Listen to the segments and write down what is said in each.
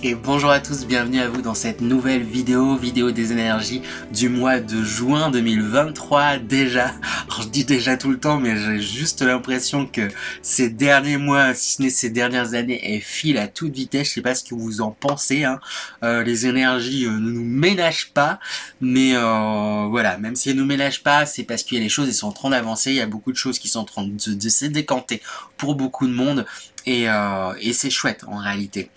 Et bonjour à tous, bienvenue à vous dans cette nouvelle vidéo des énergies du mois de juin 2023 déjà. Alors je dis déjà tout le temps, mais j'ai juste l'impression que ces derniers mois, si ce n'est ces dernières années, elles filent à toute vitesse. Je sais pas ce que vous en pensez, hein. Les énergies ne nous ménagent pas, mais voilà, même si elles nous ménagent pas, c'est parce qu'il y a des choses, elles sont en train d'avancer, il y a beaucoup de choses qui sont en train de se décanter pour beaucoup de monde. Et c'est chouette en réalité.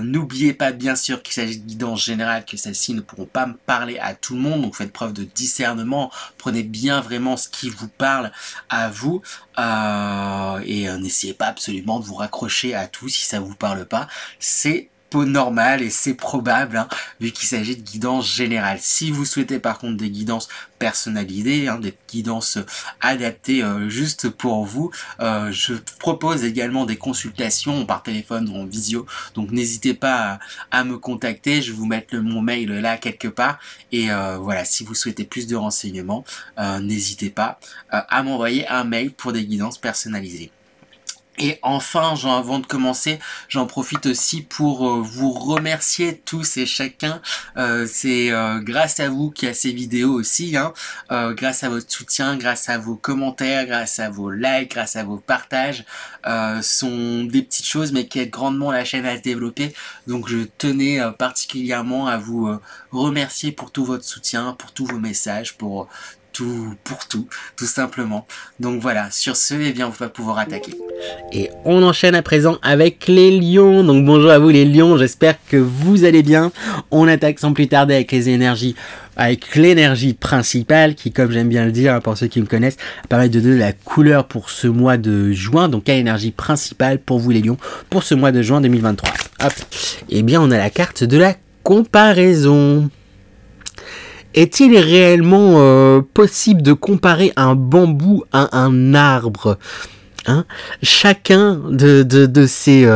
N'oubliez pas bien sûr qu'il s'agit de guidance générale, que celles-ci ne pourront pas me parler à tout le monde, donc faites preuve de discernement, prenez bien vraiment ce qui vous parle à vous, et n'essayez pas absolument de vous raccrocher à tout si ça vous parle pas, c'est normal et c'est probable, hein, vu qu'il s'agit de guidance générale. Si vous souhaitez par contre des guidances personnalisées, hein, des guidances adaptées juste pour vous, je propose également des consultations par téléphone ou en visio, donc n'hésitez pas à me contacter, je vais vous mettre mon mail là quelque part, et voilà, si vous souhaitez plus de renseignements, n'hésitez pas à m'envoyer un mail pour des guidances personnalisées. Et enfin, avant de commencer, j'en profite aussi pour vous remercier tous et chacun. C'est grâce à vous qu'il y a ces vidéos aussi, hein. Grâce à votre soutien, grâce à vos commentaires, grâce à vos likes, grâce à vos partages. Sont des petites choses mais qui aident grandement la chaîne à se développer. Donc je tenais particulièrement à vous remercier pour tout votre soutien, pour tous vos messages, pour tout simplement. Donc voilà, sur ce, eh bien, on va pouvoir attaquer. Et on enchaîne à présent avec les lions. Donc bonjour à vous les lions, j'espère que vous allez bien. On attaque sans plus tarder avec les énergies, avec l'énergie principale qui, comme j'aime bien le dire, pour ceux qui me connaissent, permet de donner la couleur pour ce mois de juin. Donc quelle énergie principale pour vous les lions pour ce mois de juin 2023? Hop. Eh bien, on a la carte de la comparaison. Est-il réellement possible de comparer un bambou à un arbre, hein? Chacun de ces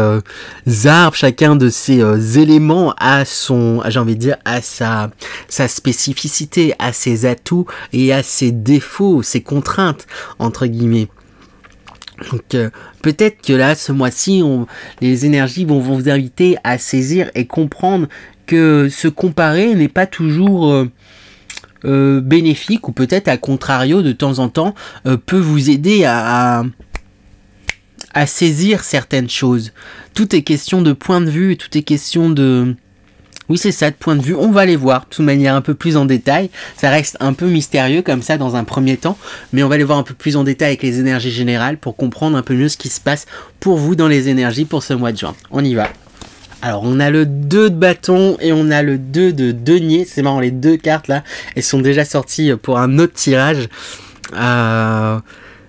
arbres, chacun de ces éléments a son, j'ai envie de dire, a sa spécificité, a ses atouts et a ses défauts, ses contraintes, entre guillemets. Donc peut-être que là, ce mois-ci, les énergies vont vous inviter à saisir et comprendre que se comparer n'est pas toujours bénéfique, ou peut-être à contrario de temps en temps peut vous aider à saisir certaines choses. Tout est question de point de vue, tout est question de... Oui, c'est ça, de point de vue. On va les voir de toute manière un peu plus en détail. Ça reste un peu mystérieux comme ça dans un premier temps, mais on va les voir un peu plus en détail avec les énergies générales pour comprendre un peu mieux ce qui se passe pour vous dans les énergies pour ce mois de juin. On y va. Alors, on a le 2 de bâton et on a le 2 de denier. C'est marrant, les deux cartes là, elles sont déjà sorties pour un autre tirage.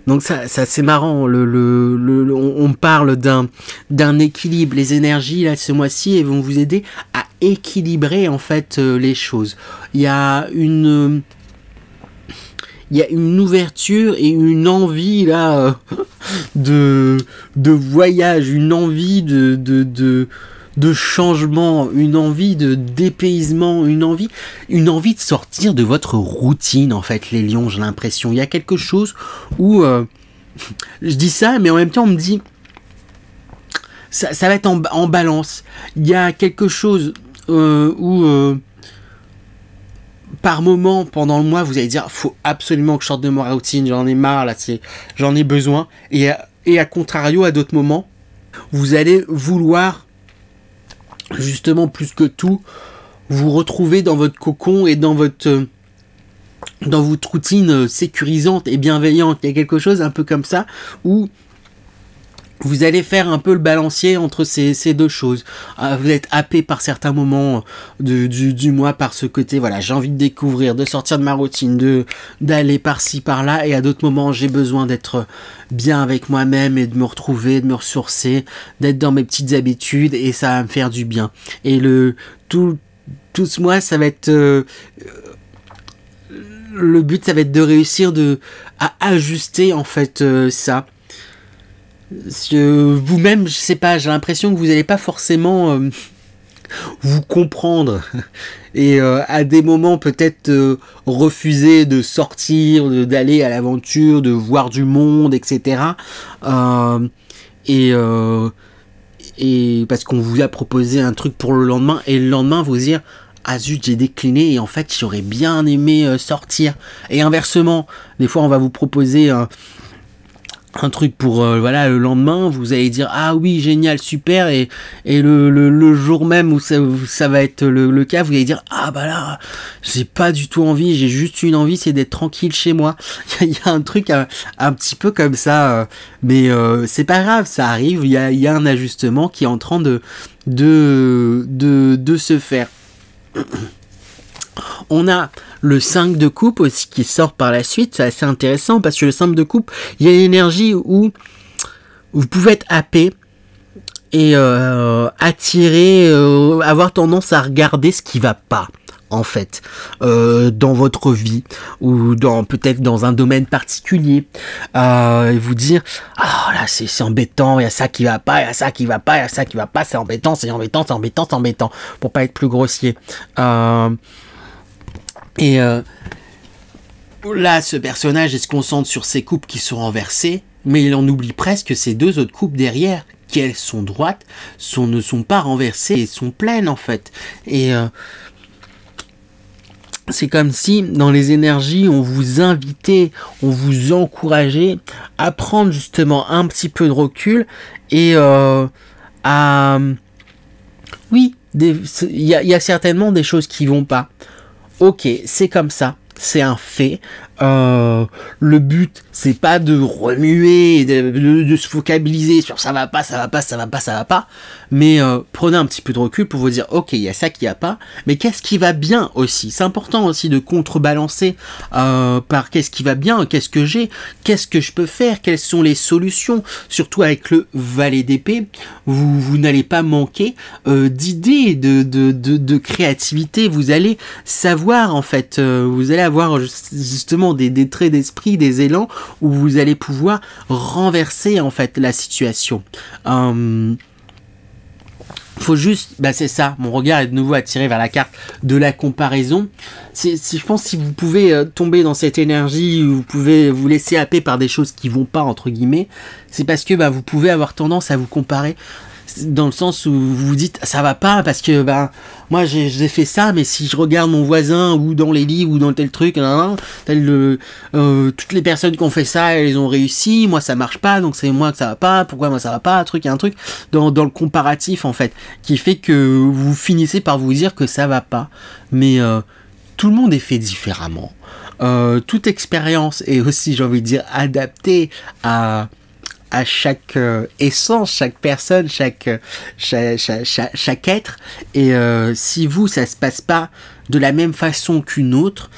Donc ça c'est marrant. On parle d'un équilibre. Les énergies là ce mois-ci, elles vont vous aider à équilibrer en fait les choses. Il y a une ouverture et une envie là de voyage, une envie de changement, une envie de dépaysement, une envie de sortir de votre routine, en fait, les lions, j'ai l'impression. Il y a quelque chose où, je dis ça, mais en même temps, on me dit, ça va être en balance. Il y a quelque chose où, par moment, pendant le mois, vous allez dire, faut absolument que je sorte de ma routine, j'en ai marre, là, j'en ai besoin. Et à contrario, à d'autres moments, vous allez vouloir justement plus que tout vous retrouver dans votre cocon et dans votre routine sécurisante et bienveillante. Il y a quelque chose un peu comme ça où vous allez faire un peu le balancier entre ces deux choses. Vous êtes happé par certains moments du mois par ce côté, voilà, j'ai envie de découvrir, de sortir de ma routine, d'aller par-ci par-là, et à d'autres moments j'ai besoin d'être bien avec moi-même et de me retrouver, de me ressourcer, d'être dans mes petites habitudes, et ça va me faire du bien. Et tout ce mois, ça va être le but, ça va être de réussir à ajuster en fait ça. Vous-même, je sais pas, j'ai l'impression que vous n'allez pas forcément vous comprendre et à des moments peut-être refuser de sortir, d'aller à l'aventure, de voir du monde, etc. et parce qu'on vous a proposé un truc pour le lendemain, et le lendemain vous dire ah zut, j'ai décliné et en fait j'aurais bien aimé sortir. Et inversement, des fois on va vous proposer un truc pour voilà, le lendemain, vous allez dire ah oui génial super, et le jour même où ça va être le cas, vous allez dire ah bah là j'ai pas du tout envie, j'ai juste une envie, c'est d'être tranquille chez moi. Il y a un truc un petit peu comme ça, mais c'est pas grave, ça arrive, il y a un ajustement qui est en train de se faire. On a le 5 de coupe aussi qui sort par la suite, c'est assez intéressant parce que le 5 de coupe, il y a une énergie où vous pouvez être happé et attirer, avoir tendance à regarder ce qui va pas en fait dans votre vie ou peut-être dans un domaine particulier, et vous dire ah là c'est embêtant, il y a ça qui va pas, il y a ça qui va pas, il y a ça qui va pas, c'est embêtant pour pas être plus grossier. Et là, ce personnage, il se concentre sur ces coupes qui sont renversées, mais il en oublie presque ces deux autres coupes derrière, qui elles sont droites, ne sont pas renversées et sont pleines en fait. Et c'est comme si dans les énergies, on vous invitait, on vous encourageait à prendre justement un petit peu de recul et oui, il y a certainement des choses qui vont pas. Ok, c'est comme ça, c'est un fait. Le but, c'est pas de remuer, de se focaliser sur ça va pas, mais prenez un petit peu de recul pour vous dire ok, il y a ça qui va pas, mais qu'est-ce qui va bien aussi. C'est important aussi de contrebalancer par qu'est-ce qui va bien, qu'est-ce que j'ai, qu'est-ce que je peux faire, quelles sont les solutions. Surtout avec le valet d'épée, vous n'allez pas manquer d'idées, de créativité. Vous allez savoir en fait, vous allez avoir justement des traits d'esprit, des élans où vous allez pouvoir renverser en fait la situation. Faut juste, bah c'est ça, mon regard est de nouveau attiré vers la carte de la comparaison. Je pense si vous pouvez tomber dans cette énergie, vous pouvez vous laisser happer par des choses qui vont pas entre guillemets, c'est parce que bah vous pouvez avoir tendance à vous comparer. Dans le sens où vous vous dites ça va pas parce que bah moi j'ai fait ça, mais si je regarde mon voisin ou dans les livres ou dans tel truc, toutes les personnes qui ont fait ça elles ont réussi, moi ça marche pas, donc c'est moi que ça va pas, pourquoi moi ça va pas, il y a un truc dans le comparatif en fait qui fait que vous finissez par vous dire que ça va pas, mais tout le monde est fait différemment, toute expérience est aussi, j'ai envie de dire, adaptée à chaque essence, chaque personne, chaque être. Et si vous, ça se passe pas de la même façon qu'une autre,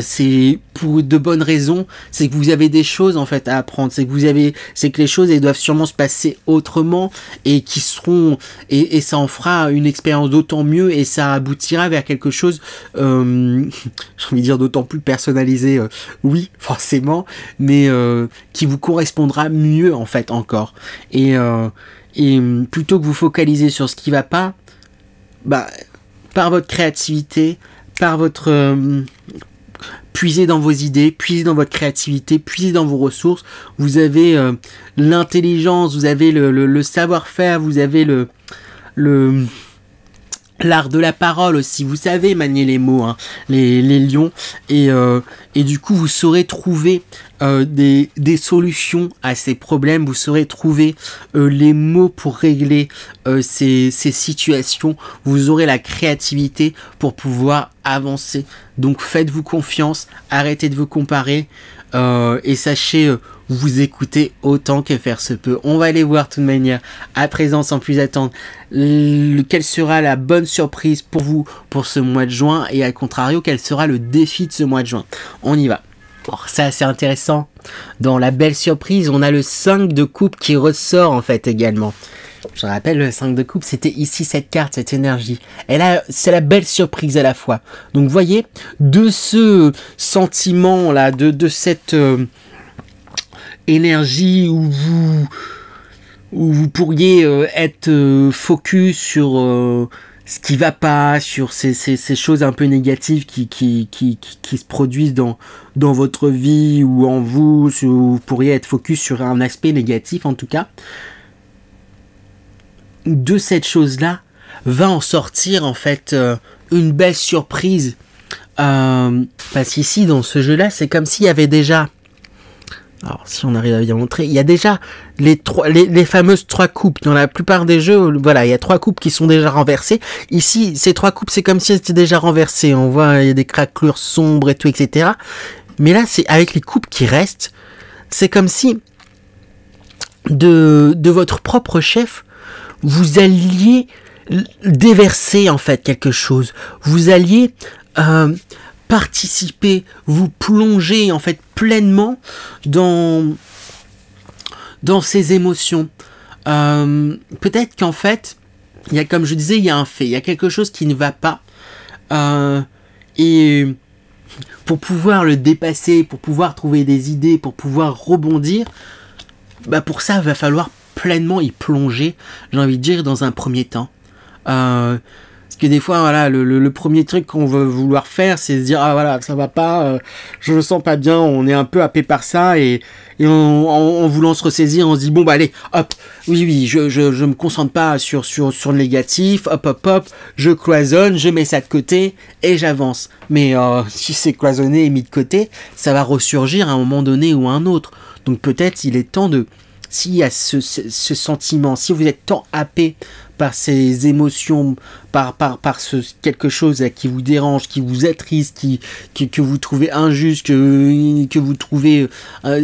c'est pour de bonnes raisons, c'est que vous avez des choses en fait à apprendre, c'est que les choses elles doivent sûrement se passer autrement et qui seront et ça en fera une expérience d'autant mieux et ça aboutira vers quelque chose j'ai envie de dire d'autant plus personnalisé, oui forcément, mais qui vous correspondra mieux en fait encore, et plutôt que vous focaliser sur ce qui va pas, bah par votre créativité, par votre puisez dans vos idées, puisez dans votre créativité, puisez dans vos ressources. Vous avez l'intelligence, vous avez le savoir-faire, vous avez l'art de la parole aussi. Vous savez manier les mots, hein, les lions. Et du coup, vous saurez trouver des solutions à ces problèmes. Vous saurez trouver les mots pour régler ces situations. Vous aurez la créativité pour pouvoir avancer. Donc faites-vous confiance, arrêtez de vous comparer et sachez vous écouter autant que faire se peut. On va aller voir de toute manière à présent sans plus attendre quelle sera la bonne surprise pour vous pour ce mois de juin, et à contrario quel sera le défi de ce mois de juin. On y va. Alors, c'est assez intéressant. Dans la belle surprise, on a le 5 de coupe qui ressort en fait également. Je rappelle, le 5 de coupe, c'était ici cette carte, cette énergie. Et là, c'est la belle surprise à la fois. Donc, vous voyez, de ce sentiment-là, de cette énergie où vous pourriez être focus sur ce qui va pas, sur ces choses un peu négatives qui se produisent dans votre vie ou en vous, vous pourriez être focus sur un aspect négatif en tout cas. de cette chose-là va en sortir en fait une belle surprise. Parce qu'ici, dans ce jeu-là, c'est comme s'il y avait déjà... Alors, si on arrive à bien montrer, il y a déjà les fameuses 3 coupes. Dans la plupart des jeux, voilà, il y a 3 coupes qui sont déjà renversées. Ici, ces 3 coupes, c'est comme si elles étaient déjà renversées. On voit, il y a des craquelures sombres et tout, etc. Mais là, c'est avec les coupes qui restent. C'est comme si, de votre propre chef, vous alliez déverser, en fait, quelque chose. Vous alliez... participer, vous plonger en fait pleinement dans ces émotions. Peut-être qu'en fait, il y a, comme je disais, il y a un fait, il y a quelque chose qui ne va pas. Et pour pouvoir le dépasser, pour pouvoir trouver des idées, pour pouvoir rebondir, bah pour ça, il va falloir pleinement y plonger, j'ai envie de dire, dans un premier temps. Parce que des fois, voilà, le premier truc qu'on veut vouloir faire, c'est se dire, ah voilà, ça va pas, je me sens pas bien, on est un peu happé par ça, et en voulant se ressaisir, on se dit, bon bah allez, hop, oui, je me concentre pas sur le négatif, hop, je cloisonne, je mets ça de côté, et j'avance. Mais si c'est cloisonné et mis de côté, ça va ressurgir à un moment donné ou à un autre. Donc peut-être il est temps de... S'il y a ce sentiment, si vous êtes tant happé par ces émotions, par quelque chose qui vous dérange, qui vous attriste, que vous trouvez injuste, que vous trouvez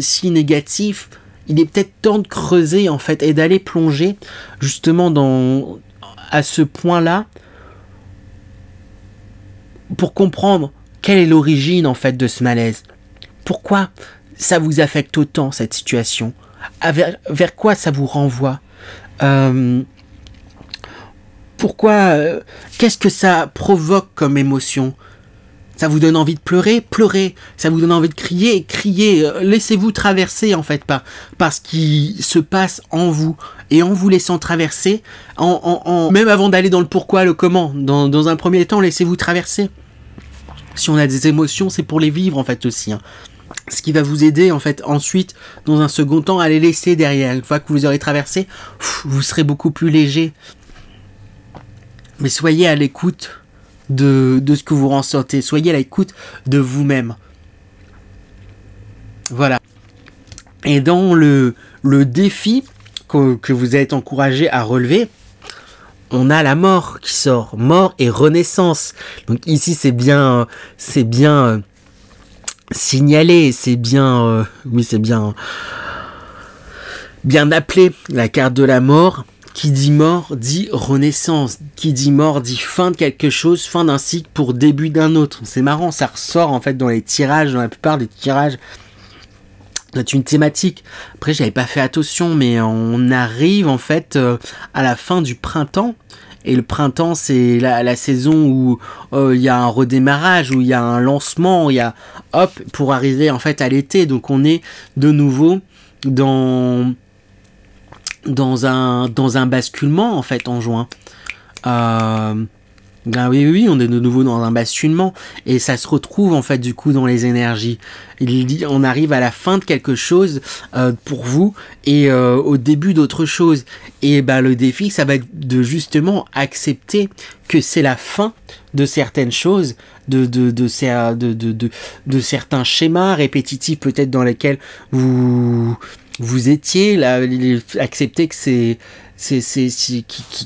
si négatif, il est peut-être temps de creuser en fait et d'aller plonger justement à ce point-là pour comprendre quelle est l'origine en fait de ce malaise. Pourquoi ça vous affecte autant cette situation ? Vers quoi ça vous renvoie ? Pourquoi qu'est-ce que ça provoque comme émotion ? Ça vous donne envie de pleurer ? Pleurez. Ça vous donne envie de crier ? Criez. Laissez-vous traverser en fait par ce qui se passe en vous. Et en vous laissant traverser, même avant d'aller dans le pourquoi, le comment, dans un premier temps, laissez-vous traverser. Si on a des émotions, c'est pour les vivre en fait aussi, hein. Ce qui va vous aider en fait ensuite, dans un second temps, à les laisser derrière. Une fois que vous aurez traversé, vous serez beaucoup plus léger. Mais soyez à l'écoute de ce que vous ressentez. Soyez à l'écoute de vous-même. Voilà. Et dans le défi que vous êtes encouragé à relever, on a la mort qui sort. Mort et renaissance. Donc ici, c'est bien signalé, c'est bien, oui, c'est bien appelé, la carte de la mort. Qui dit mort dit renaissance, qui dit mort dit fin de quelque chose, fin d'un cycle pour début d'un autre. C'est marrant, ça ressort en fait dans les tirages, dans la plupart des tirages. C'est une thématique. Après, j'avais pas fait attention, mais on arrive en fait à la fin du printemps. Et le printemps, c'est la saison où il y a un redémarrage, où il y a un lancement, il y a hop, pour arriver en fait à l'été. Donc on est de nouveau dans un basculement en fait en juin. Oui, on est de nouveau dans un basculement et ça se retrouve en fait du coup dans les énergies. On arrive à la fin de quelque chose pour vous et au début d'autre chose. Et le défi, ça va être de justement accepter que c'est la fin de certaines choses, de certains schémas répétitifs peut-être dans lesquels vous étiez là, accepter que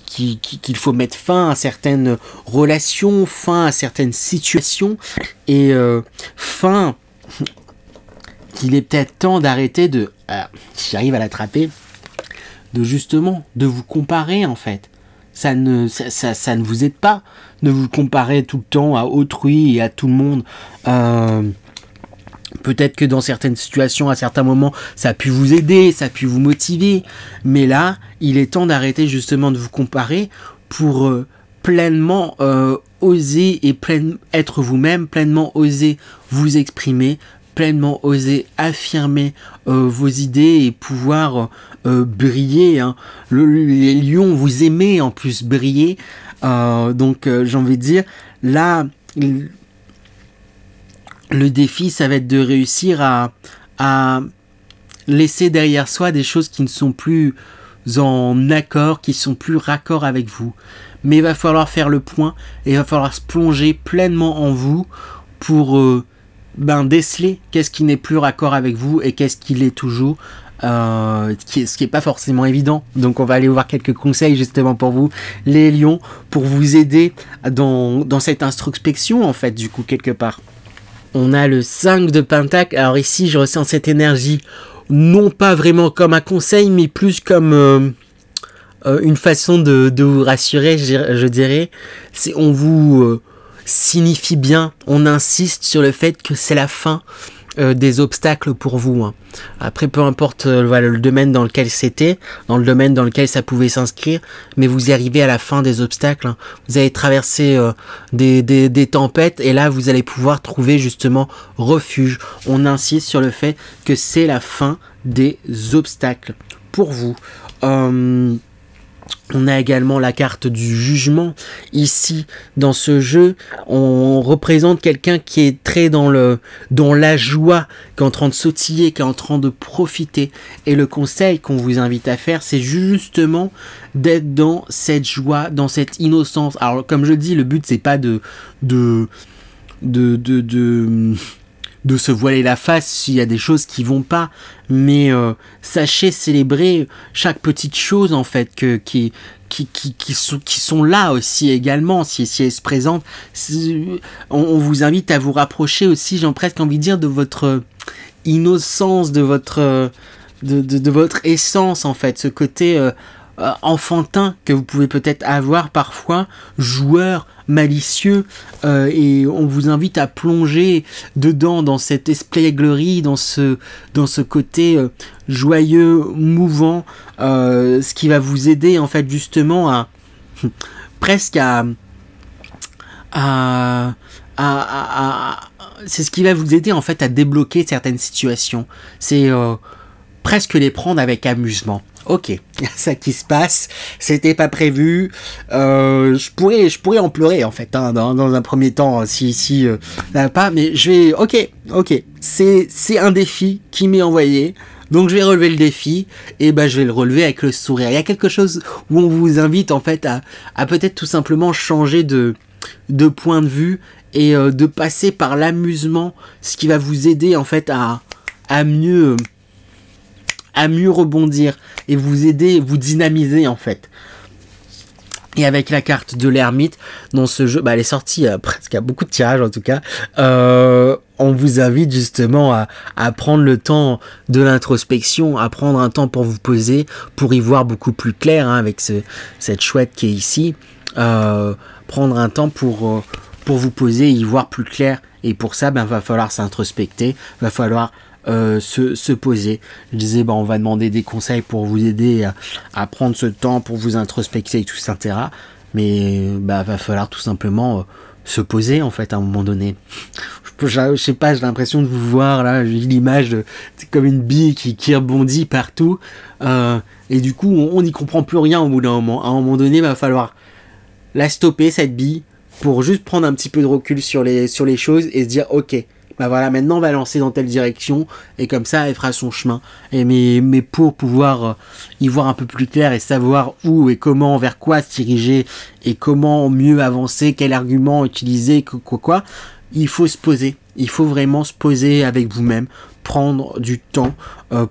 qu'il faut mettre fin à certaines relations, fin à certaines situations et fin qu'il est peut-être temps d'arrêter si j'arrive à l'attraper, de vous comparer en fait. Ça ne vous aide pas de vous comparer tout le temps à autrui et à tout le monde. Peut-être que dans certaines situations, à certains moments, ça a pu vous aider, ça a pu vous motiver. Mais là, il est temps d'arrêter justement de vous comparer pour pleinement oser et être vous-même, pleinement oser vous exprimer, pleinement oser affirmer vos idées et pouvoir briller. Hein. Les lions, vous aimez en plus briller. Donc j'ai envie de dire, là... Le défi, ça va être de réussir à laisser derrière soi des choses qui ne sont plus en accord, qui sont plus raccords avec vous. Mais il va falloir faire le point et il va falloir se plonger pleinement en vous pour déceler qu'est-ce qui n'est plus raccord avec vous et qu'est-ce qui l'est toujours. Ce qui est pas forcément évident. Donc on va aller voir quelques conseils justement pour vous, les lions, pour vous aider dans cette introspection en fait, du coup, quelque part. On a le 5 de Pentacle. Alors ici, je ressens cette énergie, non pas vraiment comme un conseil, mais plus comme une façon de vous rassurer, je dirais. On vous signifie bien, on insiste sur le fait que c'est la fin des obstacles pour vous. Hein. Après, peu importe voilà, le domaine dans lequel c'était, dans le domaine dans lequel ça pouvait s'inscrire, mais vous arrivez à la fin des obstacles. Hein. Vous allez traverser des tempêtes et là, vous allez pouvoir trouver justement refuge. On insiste sur le fait que c'est la fin des obstacles pour vous. On a également la carte du jugement. Ici, dans ce jeu, on représente quelqu'un qui est très dans la joie, qui est en train de sautiller, qui est en train de profiter. Et le conseil qu'on vous invite à faire, c'est justement d'être dans cette joie, dans cette innocence. Alors, comme je dis, le but, c'est pas de se voiler la face s'il y a des choses qui vont pas, mais sachez célébrer chaque petite chose en fait qui sont là aussi également si elles se présentent. On vous invite à vous rapprocher aussi, j'ai presque envie de dire, de votre innocence, de votre essence en fait, ce côté enfantin que vous pouvez peut-être avoir parfois, joueur, malicieux, et on vous invite à plonger dedans, dans cette espièglerie, dans ce côté joyeux, mouvant, ce qui va vous aider en fait justement à presque c'est ce qui va vous aider en fait à débloquer certaines situations. C'est presque les prendre avec amusement. Ok, il y a ça qui se passe, c'était pas prévu, je pourrais en pleurer en fait, hein, dans un premier temps, si pas, mais je vais, ok, c'est un défi qui m'est envoyé, donc je vais relever le défi, et je vais le relever avec le sourire. Il y a quelque chose où on vous invite en fait à peut-être tout simplement changer de point de vue, et de passer par l'amusement, ce qui va vous aider en fait à mieux rebondir et vous aider, vous dynamiser en fait. Et avec la carte de l'ermite dans ce jeu, elle est sortie presque à beaucoup de tirages en tout cas, on vous invite justement à prendre le temps de l'introspection, à prendre un temps pour vous poser, pour y voir beaucoup plus clair, hein, avec cette chouette qui est ici, prendre un temps pour vous poser et y voir plus clair, et pour ça va falloir s'introspecter, va falloir se poser. Je disais, on va demander des conseils pour vous aider à prendre ce temps pour vous introspecter et tout, etc. Mais va falloir tout simplement se poser en fait à un moment donné. Je sais pas, j'ai l'impression de vous voir là, j'ai l'image comme une bille qui rebondit partout, et du coup on n'y comprend plus rien au bout d'un moment. À un moment donné, va falloir la stopper cette bille pour juste prendre un petit peu de recul sur les choses et se dire ok, voilà, maintenant on va lancer dans telle direction, et comme ça elle fera son chemin. Mais pour pouvoir y voir un peu plus clair et savoir où et comment, vers quoi se diriger et comment mieux avancer, quel argument utiliser, quoi, il faut se poser. Il faut vraiment se poser avec vous-même, prendre du temps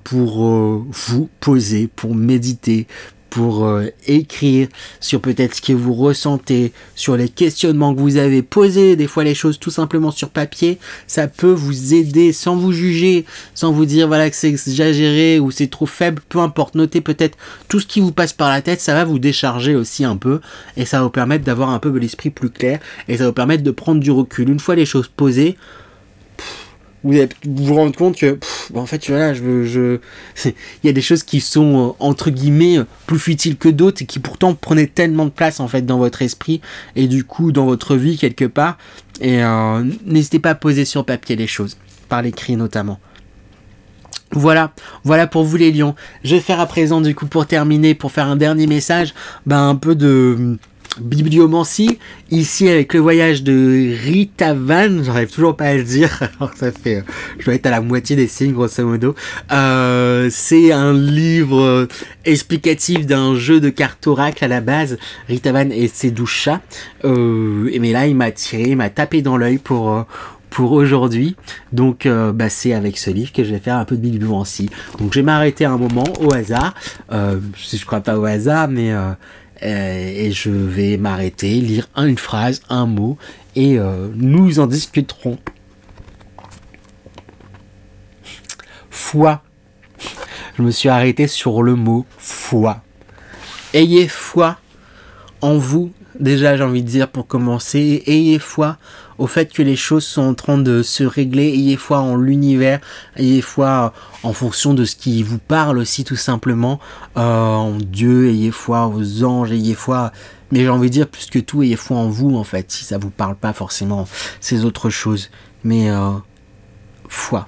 pour vous poser, pour méditer, pour écrire sur peut-être ce que vous ressentez, sur les questionnements que vous avez posés, des fois les choses tout simplement sur papier. Ça peut vous aider sans vous juger, sans vous dire voilà que c'est exagéré ou c'est trop faible, peu importe. Notez peut-être tout ce qui vous passe par la tête, ça va vous décharger aussi un peu, et ça va vous permettre d'avoir un peu l'esprit plus clair, et ça va vous permettre de prendre du recul. Une fois les choses posées, vous vous rendez compte que en fait voilà, il y a des choses qui sont entre guillemets plus futiles que d'autres, et qui pourtant prenaient tellement de place en fait dans votre esprit et du coup dans votre vie quelque part. Et n'hésitez pas à poser sur papier les choses, par l'écrit notamment. Voilà pour vous les lions. Je vais faire à présent du coup, pour terminer, pour faire un dernier message, un peu de bibliomancie, ici avec le voyage de Rita Van, j'arrive toujours pas à le dire, alors ça fait, je dois être à la moitié des signes grosso modo. C'est un livre explicatif d'un jeu de cartes oracle à la base, Rita Van et ses 12 chats, mais là il m'a tiré, il m'a tapé dans l'œil pour aujourd'hui, donc c'est avec ce livre que je vais faire un peu de bibliomancie. Donc je vais m'arrêter un moment au hasard, je crois pas au hasard, mais et je vais m'arrêter, lire une phrase, un mot, et nous en discuterons. Foi. Je me suis arrêté sur le mot foi. Ayez foi en vous. Déjà, j'ai envie de dire pour commencer, ayez foi au fait que les choses sont en train de se régler, ayez foi en l'univers, ayez foi en fonction de ce qui vous parle aussi tout simplement, en Dieu, ayez foi aux anges, ayez foi, mais j'ai envie de dire plus que tout, ayez foi en vous en fait, si ça vous parle pas forcément ces autres choses, mais foi,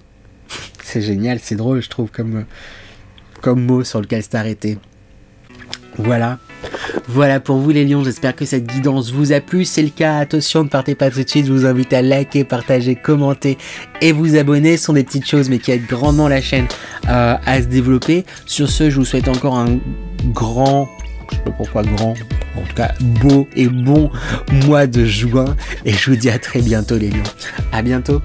c'est génial, c'est drôle je trouve comme mot sur lequel s'arrêter. Voilà pour vous les lions, j'espère que cette guidance vous a plu, c'est le cas, attention ne partez pas tout de suite, je vous invite à liker, partager, commenter et vous abonner, ce sont des petites choses mais qui aident grandement la chaîne à se développer. Sur ce, je vous souhaite encore un grand, je sais pas pourquoi grand, en tout cas beau et bon mois de juin et je vous dis à très bientôt les lions, à bientôt.